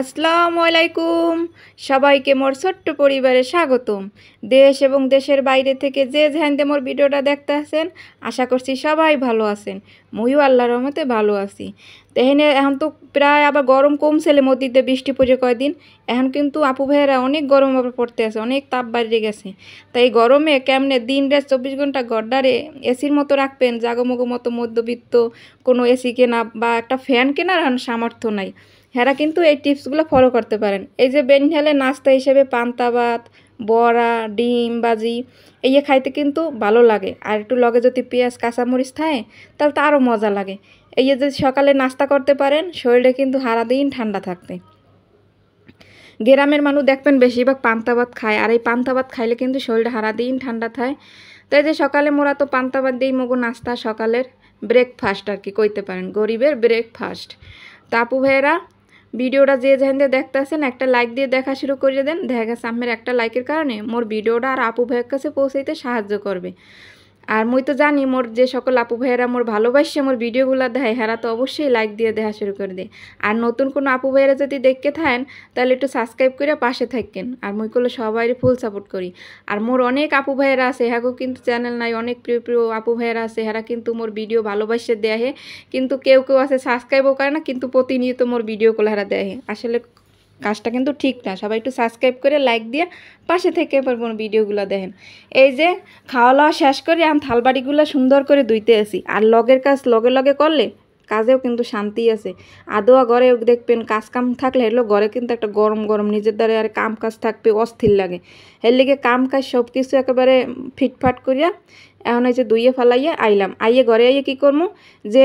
আসসালামু আলাইকুম। সবাইকে মোর ছোট্ট পরিবারে স্বাগতম। দেশ এবং দেশের বাইরে থেকে যে যেখান মোর ভিডিওটা দেখতে আছেন, আশা করছি সবাই ভালো আছেন। মইও আল্লাহর রহমতে ভালো আছি। তেহেনে এখন তো প্রায় আবার গরম কমছেলে মধ্যে বৃষ্টি পড়ে কয়দিন। এখন কিন্তু আপু ভাইয়েরা অনেক গরম আবার পড়তে আছে, অনেক তাপ বাড়িয়ে গেছে। তাই গরমে কেমনে দিন রাত 24 ঘন্টা গড্ডারে এসির মতো রাখবেন, জাগমগো মতো মধ্যবিত্ত কোনো এসি কেনা বা একটা ফ্যান কেনার এখন সামর্থ্য নাই। হেরা কিন্তু এই টিপসগুলো ফলো করতে পারেন। এই যে বেনহেলে নাস্তা হিসেবে পান্তা ভাত, বড়া, ডিম বাজি এই খাইতে কিন্তু ভালো লাগে। আর একটু লগে যদি পেঁয়াজ কাঁচামরিচ থাকে তাহলে তো আরও মজা লাগে। এই যে যদি সকালে নাস্তা করতে পারেন, শরীরে কিন্তু সারাদিন ঠান্ডা থাকবে। গ্রামের মানুষ দেখবেন বেশিরভাগ পান্তা ভাত খায়, আর এই পান্তা ভাত খাইলে কিন্তু শরীরে সারাদিন ঠান্ডা থাকে। তো এই যে সকালে মোরা তো পান্তা ভাত দিই মগো নাস্তা, সকালের ব্রেকফাস্ট আর কি কইতে পারেন, গরিবের ব্রেকফাস্ট। তা আপু ভাইয়েরা ভিডিওটা যে যেখান দিয়ে দেখতেছেন একটা লাইক দিয়ে দেখা শুরু করে দেন। দেখা গেছে আমার একটা লাইকের কারণে মোর ভিডিওটা আর আপু ভাইয়ের কাছে পৌঁছাইতে সাহায্য করবে। আর মুই তো জানি মোর যে সকল আপু ভাইয়েরা মোর ভালোবাসে মোর ভিডিওগুলো দেখায়, হেরা তো অবশ্যই লাইক দিয়ে দেখা শুরু করে দেয়। আর নতুন কোনো আপু ভাইয়েরা যদি দেখতে থাকেন তাহলে একটু সাবস্ক্রাইব করে পাশে থাকেন। আর মুই করলে সবাই ফুল সাপোর্ট করি। আর মোর অনেক আপু ভাইয়েরা আছে, হ্যাঁ কিন্তু চ্যানেল নাই, অনেক প্রিয় প্রিয় আপু ভাইয়েরা আছে, হেরা কিন্তু মোর ভিডিও ভালোবাসে দেয়। কিন্তু কেউ কেউ আছে সাবস্ক্রাইবও করে না, কিন্তু প্রতিনিয়ত মোর ভিডিওগুলো হেরা দেয়। আসলে কাজটা কিন্তু ঠিক না। সবাই একটু সাবস্ক্রাইব করে লাইক দিয়ে পাশে থেকে এবার ভিডিওগুলো দেখেন। এই যে খাওয়া দাওয়া শেষ করে আমি থালবাড়িগুলো সুন্দর করে ধুইতে আসি। আর লগের কাজ লগে লগে করলে কাজেও কিন্তু শান্তি আছে। আদোয়া ঘরে দেখবেন কাজ কাম থাকলে হলো ঘরে কিন্তু একটা গরম গরম নিজের দ্বারা আর কাম কাজ থাকবে অস্থির লাগে। এর লিগে কাম কাজ সব কিছু একেবারে ফিটফাট করিয়া এখন এই যে ধুইয়ে ফেলাইয়ে আইলাম। আইয়ে ঘরে আইয়ে কী করবো, যে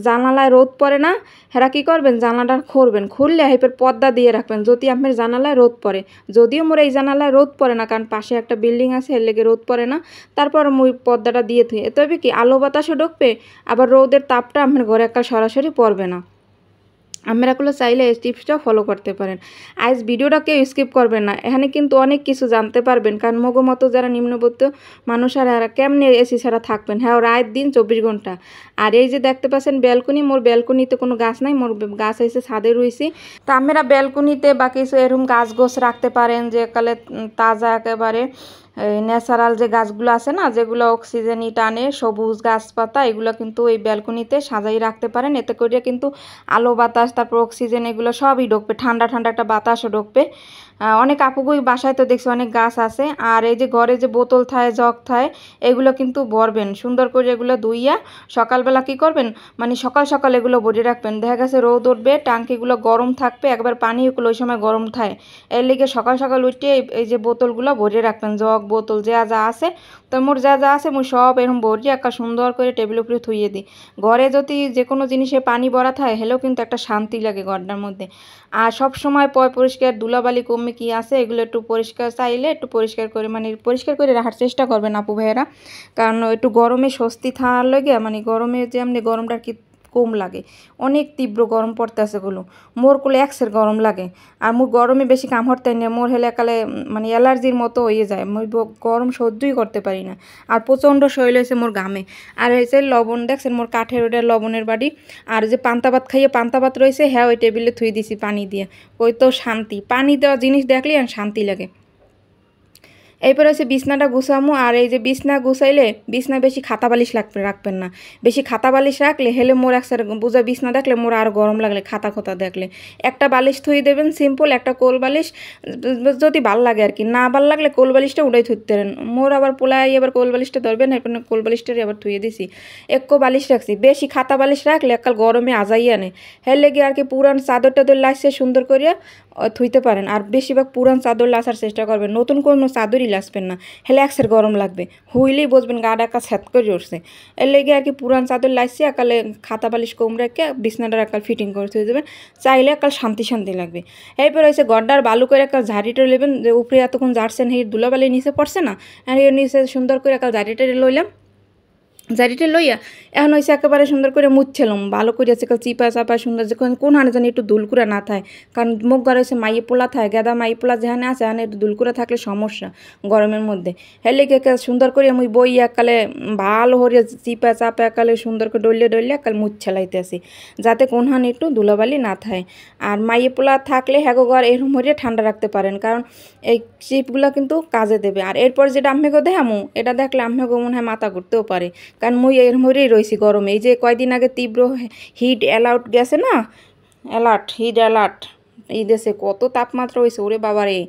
জানালায় রোদ পড়ে না, হেরা কী করবেন জানালাটা খুলবেন, খুললে হেপের পর্দা দিয়ে রাখবেন যদি আপনার জানালায় রোদ পড়ে। যদিও মোর এই জানালায় রোদ পড়ে না, কারণ পাশে একটা বিল্ডিং আছে, এর লেগে রোদ পড়ে না। তারপর মুই পর্দাটা দিয়ে থুই, তবে কি আলো বাতাসও ঢুকবে, আবার রোদের তাপটা আপনার ঘরে একটা সরাসরি পড়বে না। আপনারাগুলো চাইলে এই টিপসটা ফলো করতে পারেন। আজ ভিডিওটা কেউ স্কিপ করবেন না, এখানে কিন্তু অনেক কিছু জানতে পারবেন। কারণ মগো মতো যারা নিম্নবিত্ত মানুষ আর এরা কেমনে এসি ছাড়া থাকবেন, হ্যাঁ রাত দিন 24 ঘন্টা। আর এই যে দেখতে পাচ্ছেন ব্যালকনি, মোর ব্যালকনিতে কোনো গাছ নাই, মোর গাছ হয়েছে ছাদে রয়েছি। তা আপনারা ব্যালকনিতে বা কিছু এরকম গাছ গোছ রাখতে পারেন, যে কালে তাজা একেবারে ন্যাচারাল যে গাছগুলো আছে না, যেগুলো অক্সিজেনই টানে, সবুজ গাছপাতা, এগুলো কিন্তু এই ব্যালকনিতে সাজাই রাখতে পারেন। এতে করে কিন্তু আলো বাতাস, তারপর অক্সিজেন এগুলো সবই ঢুকবে, ঠান্ডা ঠান্ডা একটা বাতাসও ঢুকবে। অনেক আপুগুই বাসায় তো দেখছি অনেক গাছ আছে। আর এই যে ঘরে যে বোতল থায়, জগ থায়, এগুলো কিন্তু ভরবেন সুন্দর করে, এগুলো ধুইয়া সকালবেলা কি করবেন, মানে সকাল সকাল এগুলো ভরে রাখবেন। দেখা গেছে রোদ উঠবে, টাঙ্কিগুলো গরম থাকবে, একবার পানি এগুলো ওই সময় গরম থাকে। এর লিগে সকাল সকাল উঠে এই যে বোতলগুলো ভরে রাখবেন, জগ বোতল যা যা আছে। তো মোর যা যা আছে মুই সব এরকম ভরিয়ে একটা সুন্দর করে টেবিলের উপরে থুইয়ে দিই। ঘরে যদি যে কোনো জিনিসে পানি ভরা থাকে হেলেও কিন্তু একটা শান্তি লাগে ঘরটার মধ্যে। আর সব সময় পরিষ্কার ধুলাবালি কমে কি আছে এগুলো একটু পরিষ্কার, চাইলে একটু পরিষ্কার করে মানে পরিষ্কার করে রাখার চেষ্টা করবেন আপু ভাইয়েরা। কারণ একটু গরমে স্বস্তি থাকার লাগে, মানে গরমে যে এমনি গরমটা কি কম লাগে, অনেক তীব্র গরম পড়তেছে গুলো, মোর কোলে একসের গরম লাগে। আর মোর গরমে বেশি কাম হরতে না, মোর হেলে একালে মানে অ্যালার্জির মতো হয়ে যায়, মই গরম সহ্যই করতে পারি না। আর প্রচণ্ড শরীর হয়েছে মোর ঘামে। আর হয়েছে লবণ, দেখছেন মোর কাঠের ওটা লবণের বাড়ি। আর যে পান্তা ভাত খাইয়ে পান্তা ভাত রয়েছে, হ্যাঁ ওই টেবিলে থুই দিছি পানি দিয়ে। ওই তো শান্তি, পানি দেওয়া জিনিস দেখলেই আর শান্তি লাগে। এরপর হচ্ছে বিছনাটা গুছামো। আর এই যে বিছনা গুছাইলে বিছনা বেশি খাতা বালিশ রাখবেন না। বেশি খাতা বালিশ রাখলে হেলে মোর একসাথে বুঝা বিছনা দেখলে মোর আর গরম লাগলে খাতা খোতা দেখলে একটা বালিশ থুই দেবেন সিম্পল, একটা কোল বালিশ যদি ভাল লাগে আর কি, না ভাল লাগলে কোল বালিশটা উড়াই থুইতে পারেন। মোর আবার পোলাই এবার কোল বালিশটা ধরবেন, এরপর কোল বালিশটারই আবার থুয়ে দিছি। একো বালিশ রাখছি, বেশি খাতা বালিশ রাখলে একাল গরমে আজাই আনে। হেলে গিয়ে আর কি পুরান চাদর টাদর লাইছে সুন্দর করিয়া থুইতে পারেন। আর বেশিরভাগ পুরান চাদর লাসার চেষ্টা করবেন, নতুন কোনো চাদরই লাসবেন না, হেলে একসের গরম লাগবে, হুইলেই বুঝবেন গাটা একা ছ্যাত করে উঠছে। এর লেগে আর কি পুরান চাদর লাইছি একালে খাতা বালিশ কম রেখে বিছনাটার একাল ফিটিং করে থুয়ে দেবেন, চাইলে একাল শান্তি শান্তি লাগবে। এরপর হয়েছে গড্ডার বালু করে একাল ঝাড়িটা নেবেন, যে উপরে এতক্ষণ ঝাড়ছেন এই ধুলাবালি নিচে পড়ছে না, আর এর নিচে সুন্দর করে একাল ঝাড়িটা লইলাম। জারিটা লইয়া এখন হয়েছে একেবারে সুন্দর করে মুছছিলাম ভালো করে আছে চিপা চাপা সুন্দর যখন কোন হানে জানি একটু দুলকুরা না থাকে কারণ মুখ ঘর হয়েছে মাইয়ে পোলা থাকে গেদা মাইয়ে পোলা যেখানে আছে এখানে একটু দুলকুরা থাকলে সমস্যা গরমের মধ্যে হেলে সুন্দর করে মুই বই একালে ভালো করে চিপা চাপা একালে সুন্দর করে ডলিয়ে একাল মুছছেলাইতে আসি যাতে কোন হানে একটু ধুলাবালি না থাকে আর মাইয়ে পোলা থাকলে হ্যাগো ঘর এরকম হয়ে ঠান্ডা রাখতে পারেন কারণ এই চিপগুলো কিন্তু কাজে দেবে আর এরপর যেটা আম্মেকে দেখামো এটা দেখলে আম্মেকে মনে হয় মাথা ঘুরতেও পারে কারণ মুই এর মধ্যেই রয়েছি গরমে এই যে কয়দিন আগে তীব্র হিট অ্যালার্ট গেছে না হিট অ্যালার্ট এই দেশে কত তাপমাত্রা হয়েছে ওরে বাবা রে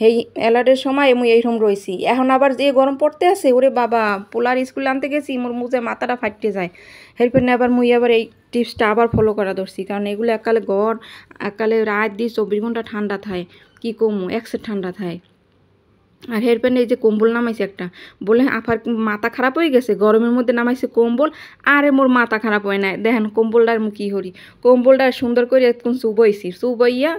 এই অ্যালার্টের সময় মুই এইরকম রয়েছি এখন আবার যে গরম পড়তে আছে ওরে বাবা পোলার স্কুলে আনতে গেছি মোর মুখে মাথাটা ফাটতে যায় এরপর আবার মুই আবার এই টিপসটা আবার ফলো করা ধরছি কারণ এগুলো একালে গড় একালে রাত দিয়ে 24 ঘন্টা ঠান্ডা থাকে কি কমু একসেট ঠান্ডা থাকে আর হেরপেন এই যে কম্বল নামাইছে একটা বলে আফার মাথা খারাপ হয়ে গেছে গরমের মধ্যে নামাইছে কম্বল আরে মোর মাথা খারাপ হয় না দেখেন কম্বলটার মু কি হরি কম্বলটা সুন্দর করে এখন চুবইছি চুবইয়া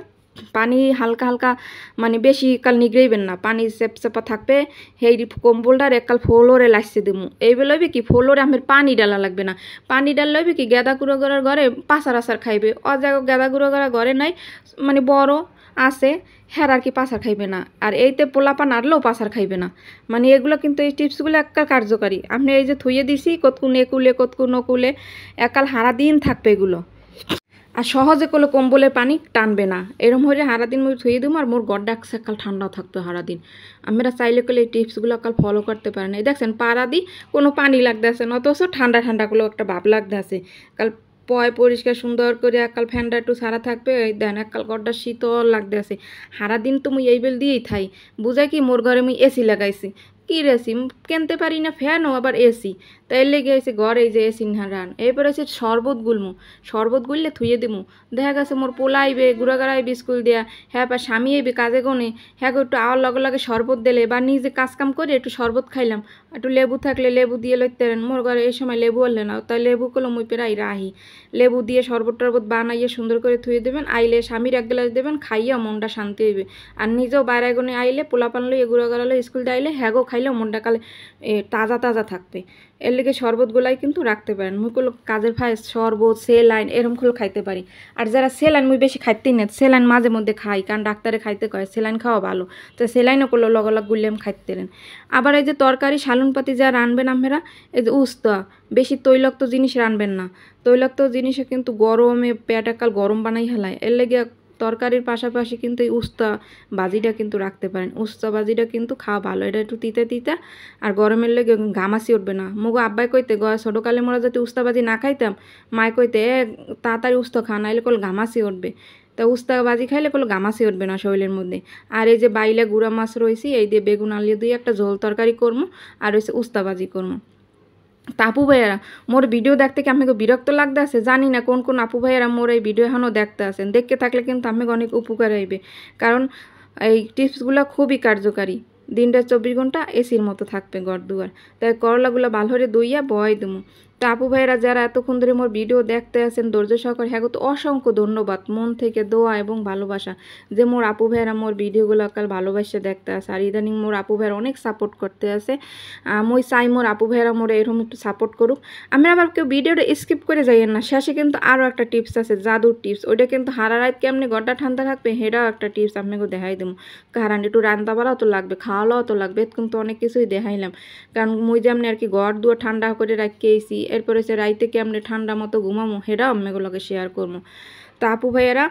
পানি হালকা হালকা মানে বেশি কাল নিগড়াইবেন না পানি চেপচেপা থাকবে সেই কম্বলটার এককাল ফ্লোরে লাইছে দিমু এইবে লইবে কি ফ্লোরে আমার পানি ডালা লাগবে না পানি ডাল লইবে কি গেদা গুঁড়ো গড়ার ঘরে পাচার আচার খাইবে অজাগ গেদা গুঁড়ো গড়া ঘরে নাই মানে বড় আছে হেরার কি পাচার খাইবে না আর এইতে পোলাপা নাড়লেও পাচার খাইবে না মানে এগুলো কিন্তু এই টিপসগুলো একাল কার্যকারী আপনি এই যে থুয়ে দিছি কতক্ষণ একুলে কতক্ষণ নকুলে একাল হারা দিন থাকবে এগুলো আর সহজে কোনো কম্বলে পানি টানবে না এরম হলে সারাদিন মুই থুয়ে দিব আর মোর গড্ডা কাল ঠান্ডাও থাকবে সারাদিন আমরা চাইলে করলে এই টিপসগুলো কাল ফলো করতে পারেন এই দেখছেন পাড়া দি কোনো পানি লাগতে আছে না অথচ ঠান্ডা ঠান্ডাগুলো একটা ভাব লাগতে আছে কাল পয় পরিষ্কার সুন্দর করে একাল ফ্যানটা একটু সারা থাকবে ওই দেন একাল গড্ডা শীতল লাগতে আছে সারাদিন তো মুই এই বেল দিয়েই থাই বুঝাই কি মোর ঘরে মুই এসি লাগাইছি কি রেসি কিনতে পারি না ফ্যানও আবার এসি তাই লেগে আছে ঘর এই যে এসি রান এরপরে আছে শরবত গুলমু শরবত গুললে থুয়ে দিমু দেখা গেছে মোর পোলা আইবে গুড়াগাড়া আইবে স্কুল দেয়া হ্যাঁ বা স্বামী আইবে কাজে গনে হ্যাঁ একটু আওয়ার লগে লগে শরবত দিলে বা নিজে কাজ কাম করে একটু শরবত খাইলাম একটু লেবু থাকলে লেবু দিয়ে লইতে পারেন মোর ঘরে এই সময় লেবু আনলে না তাই লেবু করলো মুই পেরাই রাহি লেবু দিয়ে শরবত টরবত বানাইয়ে সুন্দর করে থুয়ে দেবেন আইলে স্বামীর এক গ্লাস দেবেন খাইয়া মনটা শান্তি হইবে আর নিজেও বাইরে গনে আইলে পোলা পানলো এগুলো গড়ালো স্কুল দিয়ে আইলে হ্যাগো খাইলেও মনটা কালে তাজা তাজা থাকবে এর লেগে শরবতগুলাই কিন্তু রাখতে পারেন মুইগুলো কাজের ভাই শরবত সেলাইন এরমগুলো খাইতে পারি আর যারা সেলাইন মুই বেশি খাইতেই না সেলাইন মাঝে মধ্যে খাই কারণ ডাক্তারে খাইতে কয় সেলাইন খাওয়া ভালো তো সেলাইনও করলো লগলগ গুলিয়াম খাইতে দেন আবার এই যে তরকারি সালুনপাতি যা রানবেন আপনারা এই যে উস্তা বেশি তৈলাক্ত জিনিস রানবেন না তৈলাক্ত জিনিসে কিন্তু গরমে পেট একাল গরম বানাই হেলায় এর লেগে তরকারির পাশাপাশি কিন্তু এই উস্তা বাজিটা কিন্তু রাখতে পারেন উস্তা বাজিটা কিন্তু খাওয়া ভালো এটা একটু তিতা তিতা আর গরমের লেগে ঘামাসি উঠবে না মুগো আব্বাই কইতে ছোটোকালে মোরা যদি উস্তা বাজি না খাইতাম মায় কইতে তাড়াতাড়ি উস্তা খা নাইলে কল ঘামাসি উঠবে তা উস্তা বাজি খাইলে কোনো ঘামাসি উঠবে না শরীরের মধ্যে আর এই যে বাইলে গুঁড়া মাছ রয়েছে এই দিয়ে বেগুন আলিয়ে দিয়ে একটা ঝোল তরকারি করবো আর হচ্ছে উস্তা বাজি করবো তা আপু ভাইয়ারা মোর ভিডিও দেখতে কি আপনাকে বিরক্ত লাগতে আছে জানি না কোন কোন আপু ভাইয়ারা মোর এই ভিডিও এখনও দেখতে আছেন দেখতে থাকলে কিন্তু আপনাকে অনেক উপকার হইবে কারণ এই টিপসগুলো খুবই কার্যকারী দিনটা 24 ঘন্টা এসির মতো থাকবে ঘর দুয়ার তাই করলাগুলো ভালো করে দইয়া বয় দেবো তো আপু ভাইয়েরা যারা এতক্ষণ ধরে মোর ভিডিও দেখতে আছেন ধৈর্য সহকারে হ্যাঁ তো অসংখ্য ধন্যবাদ মন থেকে দোয়া এবং ভালোবাসা যে মোর আপু ভাইয়েরা মোর ভিডিওগুলো কাল ভালোবাসে দেখতে আছে আর ইদানিং মোর আপু ভাইয়েরা অনেক সাপোর্ট করতে আছে মই চাই মোর আপু ভাইয়েরা মোর এরকম একটু সাপোর্ট করুক আমি আবার কেউ ভিডিওটা স্কিপ করে যাইয়েন না শেষে কিন্তু আরও একটা টিপস আছে জাদুর টিপস ওইটা কিন্তু হারা রাত কেমনি গড়টা ঠান্ডা থাকবে সেটাও একটা টিপস আপনাকে দেখাই দেবো কারণ একটু রান্না বাড়াও তো লাগবে খাওয়ালাও তো লাগবে কিন্তু অনেক কিছুই দেখাইলাম কারণ মুই যেমনি আর কি ঘর দুয়ার ঠান্ডা করে রাখিয়েছি এরপরে সে রাইতে কেমনে ঠান্ডা মতো ঘুমামো সেটাও আম্মেগুলোকে শেয়ার করবো তো আপু ভাইয়েরা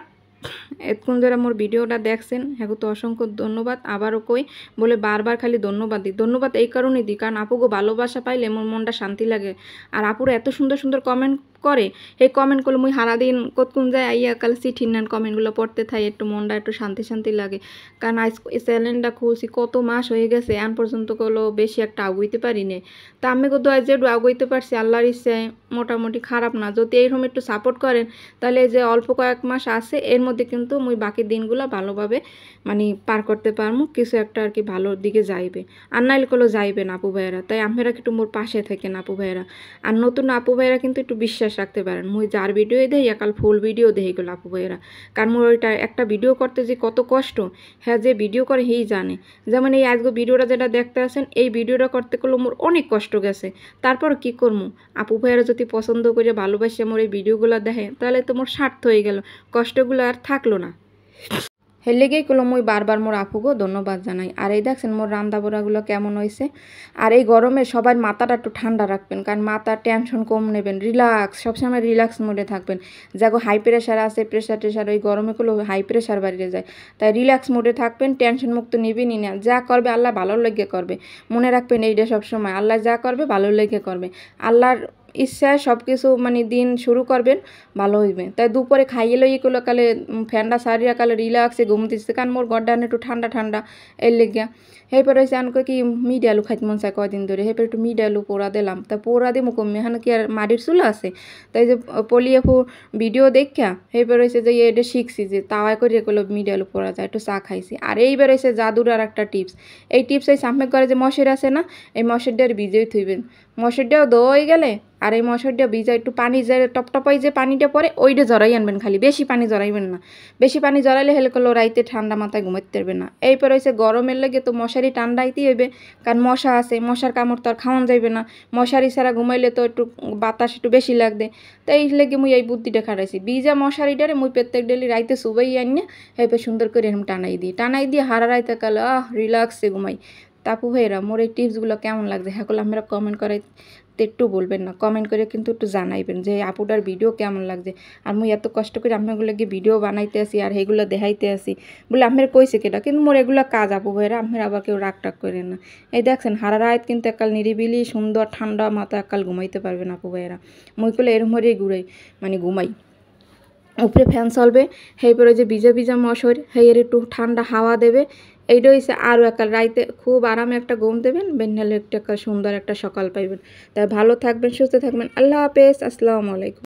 এতক্ষণ যারা মোর ভিডিওটা দেখছেন হ্যাঁ তো অসংখ্য ধন্যবাদ আবারও কই বলে বারবার খালি ধন্যবাদ দিই ধন্যবাদ এই কারণেই দিই কারণ আপুকে ভালোবাসা পাইলে মোর মনটা শান্তি লাগে আর আপুরা এত সুন্দর সুন্দর কমেন্ট করে এই কমেন্ট করলে মুই সারাদিন কতক্ষণ যায় আইয়া কাল চিঠি নেন কমেন্টগুলো পড়তে থাই একটু মনটা একটু শান্তি শান্তি লাগে কারণ আজ চ্যানেলটা খুলছি কত মাস হয়ে গেছে এখন পর্যন্ত কোনো বেশি একটা আগুইতে পারি নে তা আমি কত আজ যে আগুইতে পারছি আল্লাহর ইচ্ছায় মোটামুটি খারাপ না যদি এইরকম একটু সাপোর্ট করেন তাহলে এই যে অল্প কয়েক মাস আছে এর মধ্যে কিন্তু মুই বাকি দিনগুলো ভালোভাবে মানে পার করতে পারবো কিছু একটা আর কি ভালোর দিকে যাইবে আর নাইলে কোনো যাইবে না আপু ভাইয়েরা তাই আপনারা একটু মোর পাশে থাকেন আপু ভাইয়েরা আর নতুন আপু ভাইয়েরা কিন্তু একটু বিশ্বাস বিশ্বাস রাখতে পারেন। মুই যার ভিডিও দেই একাল ফুল ভিডিও দেখে গেল আপু ভাইয়েরা, কারণ মোর ওইটা একটা ভিডিও করতে যে কত কষ্ট, হ্যাঁ যে ভিডিও করে সেই জানে। যেমন এই আজকে ভিডিওটা যেটা দেখতে আছেন, এই ভিডিওটা করতে গেলে মোর অনেক কষ্ট গেছে। তারপর কি করবো, আপু ভাইয়েরা যদি পছন্দ করে ভালোবাসে মোর এই ভিডিওগুলো দেখে, তাহলে তো মোর স্বার্থ হয়ে গেল, কষ্টগুলো আর থাকলো না। হের লেগেই কলো মুই বারবার মোর আপুগো ধন্যবাদ জানাই। আর এই দেখছেন মোর রান্না বড়াগুলো কেমন হয়েছে। আর এই গরমে সবাই মাথাটা একটু ঠান্ডা রাখবেন, কারণ মাথার টেনশন কম নেবেন, রিল্যাক্স, সবসময় রিল্যাক্স মোডে থাকবেন। যাগো হাই প্রেশার আছে, প্রেশার টেশার, ওই গরমে করলেও হাই প্রেশার বাড়িয়ে যায়। তাই রিল্যাক্স মোডে থাকবেন, টেনশন মুক্ত নিবেনই না। যা করবে আল্লাহ ভালো লেগে করবে, মনে রাখবেন এইটা সবসময়, আল্লাহ যা করবে ভালো লেগে করবে। আল্লাহর ইচ্ছায় সব কিছু মানে দিন শুরু করবেন, ভালো হইবে। তাই দুপুরে খাইয়ে লইয়ে গেলো কালে ফ্যানটা সারিয়া কালে রিল্যাক্সে ঘুমতেছে, কারণ মোর গড্ডান একটু ঠান্ডা ঠান্ডা এর লেগিয়া। এরপরে হয়েছে আনকে কি মিড আলু খাইতে মন চায় কয়দিন ধরে, এরপরে একটু মিড আলু পোড়া দিলাম। তা পোড়া দিয়ে মুখ এখানে কি আর মাটির চুলা আছে। তাই যে পলিয়াফু ভিডিও দেখা এরপরে হয়েছে যে এটা শিখছি যে তাওয়ায় করে এগুলো মিড আলু পোড়া যায়, একটু চা খাইছি। আর এইবার হয়েছে জাদুর আর একটা টিপস, এই টিপস এই সামনে করে যে মশের আছে না, এই মশেরটার ভিজেই থইবেন। মশেরটাও দই গেলে আর এই মশারটা ভিজা একটু পানি যে টপটপাই যে পানিটা পরে ওইটা জড়াই আনবেন, খালি বেশি পানি জড়াইবেন না। বেশি পানি জড়াইলে হেলে করলো রাইতে ঠান্ডা মাথায় ঘুমাইতে পারবে না। এইপর হয়েছে গরমের লেগে তো মশারি ঠান্ডাইতেই হইবে, কারণ মশা আছে, মশার কামড় তো আর খাওয়ান যাইবে না। মশারি ছাড়া ঘুমাইলে তো একটু বাতাস একটু বেশি লাগবে। তাই এই লেগে মুই এই বুদ্ধিটা খাটাইছি, ভিজা মশারিটারে মুই প্রত্যেক ডেলি রাইতে শুবাই আনিয়ে এরপর সুন্দর করে এরকম টানাই দিয়ে হারা রাইতে কালে রিল্যাক্সে ঘুমাই। তাপু ভাইয়েরা মোর এই টিপসগুলো কেমন লাগছে হ্যাঁ করলে আমরা কমেন্ট করাই একটু বলবেন না, কমেন্ট করে কিন্তু একটু জানাইবেন যে আপুটার ভিডিও কেমন লাগছে। আর মুই এত কষ্ট করে আপনাগুলো গিয়ে ভিডিও বানাইতে আসি আর সেইগুলো দেখাইতে আসি বলে আপনার কইছে কেটা, কিন্তু মোর এগুলো কাজ আপু ভাইয়েরা, আপনার আবার কেউ রাগ টাগ করেন না। এই দেখছেন হারা রাত কিন্তু একাল নিরিবিলি সুন্দর ঠান্ডা মাথা একাল ঘুমাইতে পারবেন আপু ভাইয়েরা। মুই করলে এরম হরেই ঘুরাই মানে ঘুমাই, উপরে ফ্যান চলবে, সেই পরে যে ভিজা ভিজা মশার হেয়ের একটু ঠান্ডা হাওয়া দেবে। এইটা হচ্ছে আরও একাল রাইতে খুব আরামে একটা ঘুম দেবেন, বেনালে একটা সুন্দর একটা সকাল পাইবেন। তাই ভালো থাকবেন, সুস্থ থাকবেন। আল্লাহ হাফেজ, আসসালামু আলাইকুম।